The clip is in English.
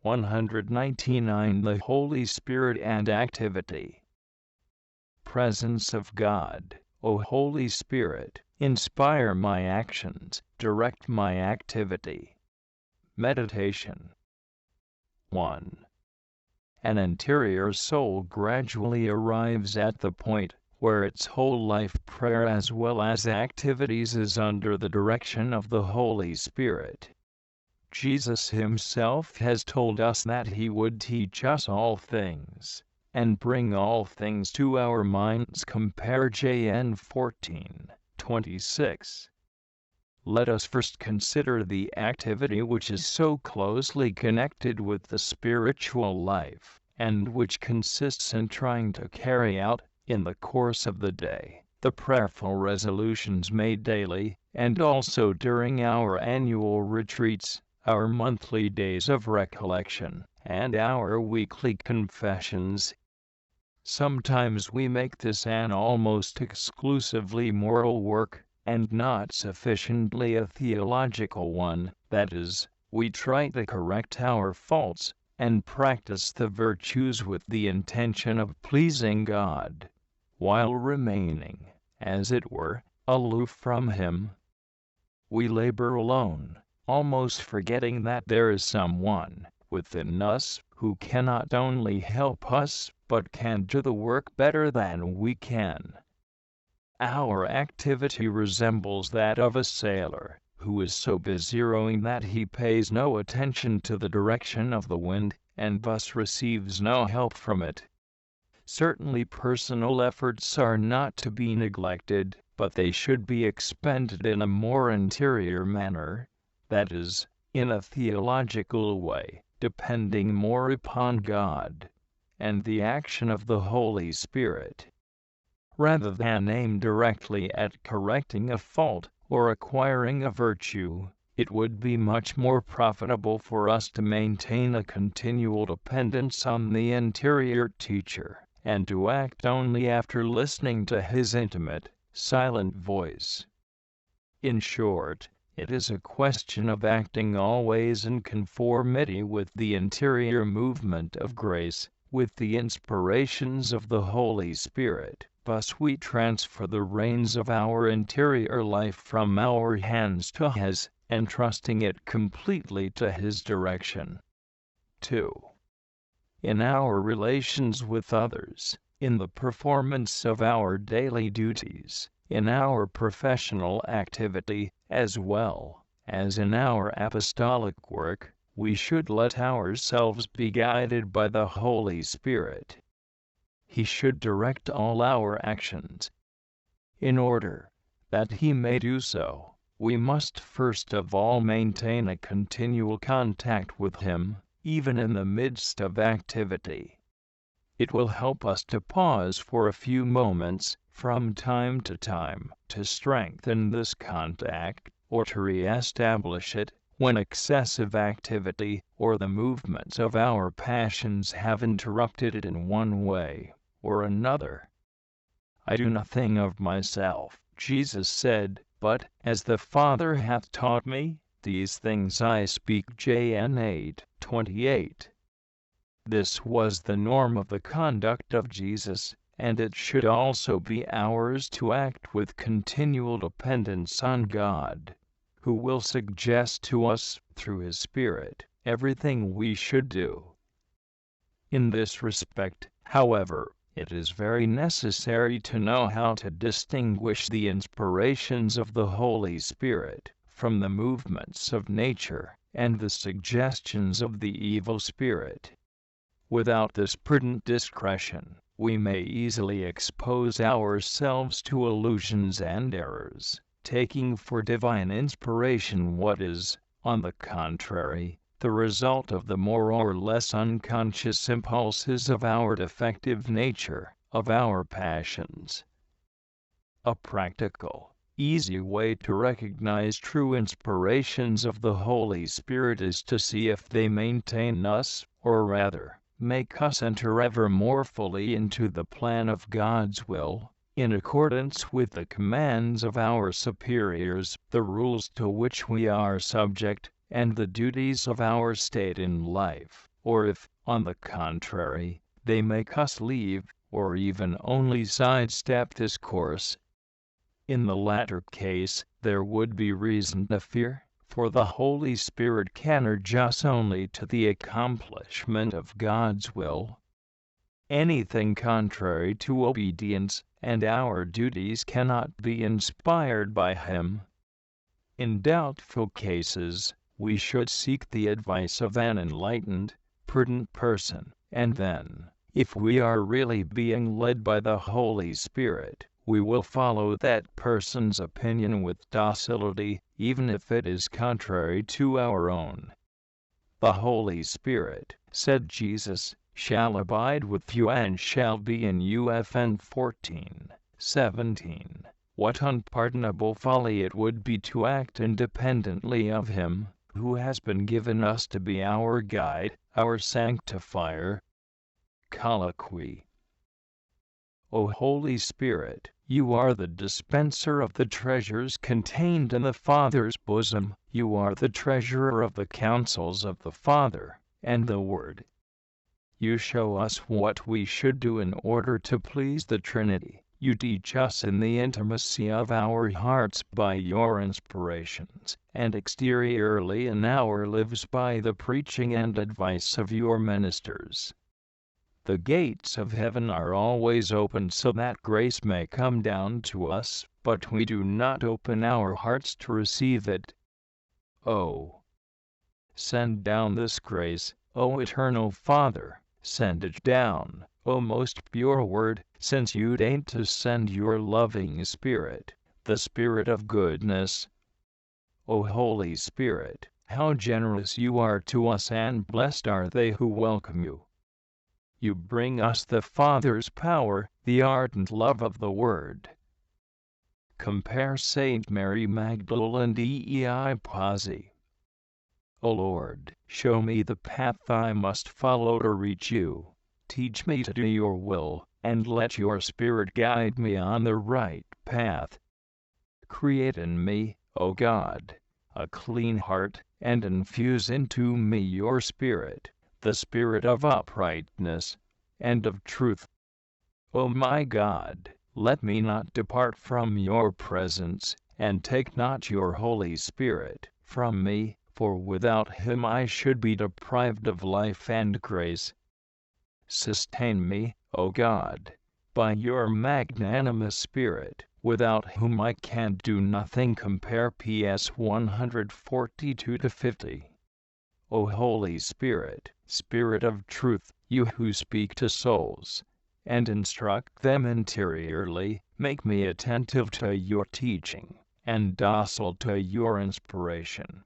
199. The Holy Spirit and activity. Presence of God. O Holy Spirit, inspire my actions, direct my activity. Meditation. 1. An interior soul gradually arrives at the point where its whole life, prayer as well as activities, is under the direction of the Holy Spirit. Jesus himself has told us that he would teach us all things, and bring all things to our minds. Compare John 14:26. Let us first consider the activity which is so closely connected with the spiritual life, and which consists in trying to carry out, in the course of the day, the prayerful resolutions made daily, and also during our annual retreats, our monthly days of recollection, and our weekly confessions. Sometimes we make this an almost exclusively moral work, and not sufficiently a theological one, that is, we try to correct our faults, and practice the virtues with the intention of pleasing God, while remaining, as it were, aloof from Him. We labor alone, almost forgetting that there is someone within us who can not only help us, but can do the work better than we can. Our activity resembles that of a sailor, who is so busy rowing that he pays no attention to the direction of the wind, and thus receives no help from it. Certainly personal efforts are not to be neglected, but they should be expended in a more interior manner, that is, in a theological way, depending more upon God and the action of the Holy Spirit, rather than aimed directly at correcting a fault or acquiring a virtue. It would be much more profitable for us to maintain a continual dependence on the interior teacher, and to act only after listening to his intimate, silent voice. In short, it is a question of acting always in conformity with the interior movement of grace, with the inspirations of the Holy Spirit. Thus we transfer the reins of our interior life from our hands to His, entrusting it completely to His direction. 2. In our relations with others, in the performance of our daily duties, in our professional activity, as well as in our apostolic work, we should let ourselves be guided by the Holy Spirit. He should direct all our actions. In order that He may do so, we must first of all maintain a continual contact with Him, even in the midst of activity. It will help us to pause for a few moments, from time to time, to strengthen this contact, or to re-establish it, when excessive activity or the movements of our passions have interrupted it in one way or another. I do nothing of myself, Jesus said, but, as the Father hath taught me, these things I speak. John 8:28. This was the norm of the conduct of Jesus, and it should also be ours to act with continual dependence on God, who will suggest to us, through His Spirit, everything we should do. In this respect, however, it is very necessary to know how to distinguish the inspirations of the Holy Spirit from the movements of nature and the suggestions of the evil spirit. Without this prudent discretion, we may easily expose ourselves to illusions and errors, taking for divine inspiration what is, on the contrary, the result of the more or less unconscious impulses of our defective nature, of our passions. A practical, easy way to recognize true inspirations of the Holy Spirit is to see if they maintain us, or rather, make us enter ever more fully into the plan of God's will, in accordance with the commands of our superiors, the rules to which we are subject, and the duties of our state in life, or if, on the contrary, they make us leave, or even only sidestep this course. In the latter case, there would be reason to fear, for the Holy Spirit can urge us only to the accomplishment of God's will. Anything contrary to obedience and our duties cannot be inspired by Him. In doubtful cases, we should seek the advice of an enlightened, prudent person, and then, if we are really being led by the Holy Spirit, we will follow that person's opinion with docility, even if it is contrary to our own. The Holy Spirit, said Jesus, shall abide with you and shall be in you. Fn 14:17. What unpardonable folly it would be to act independently of Him, who has been given us to be our guide, our sanctifier. Colloquy. O Holy Spirit, you are the dispenser of the treasures contained in the Father's bosom, you are the treasurer of the counsels of the Father and the Word. You show us what we should do in order to please the Trinity. You teach us in the intimacy of our hearts by your inspirations, and exteriorly in our lives by the preaching and advice of your ministers. The gates of heaven are always open so that grace may come down to us, but we do not open our hearts to receive it. Oh, send down this grace, O Eternal Father, send it down, O most pure Word, since you deign to send your loving Spirit, the Spirit of goodness. O Holy Spirit, how generous you are to us, and blessed are they who welcome you. You bring us the Father's power, the ardent love of the Word. Compare Saint Mary Magdalene dei Pazzi. O Lord, show me the path I must follow to reach you. Teach me to do your will, and let your Spirit guide me on the right path. Create in me, O God, a clean heart, and infuse into me your Spirit, the Spirit of uprightness and of truth. O my God, let me not depart from your presence, and take not your Holy Spirit from me, for without Him I should be deprived of life and grace. Sustain me, O God, by your magnanimous Spirit, without whom I can do nothing. Compare PS 142-50. O Holy Spirit, Spirit of truth, you who speak to souls and instruct them interiorly, make me attentive to your teaching and docile to your inspiration.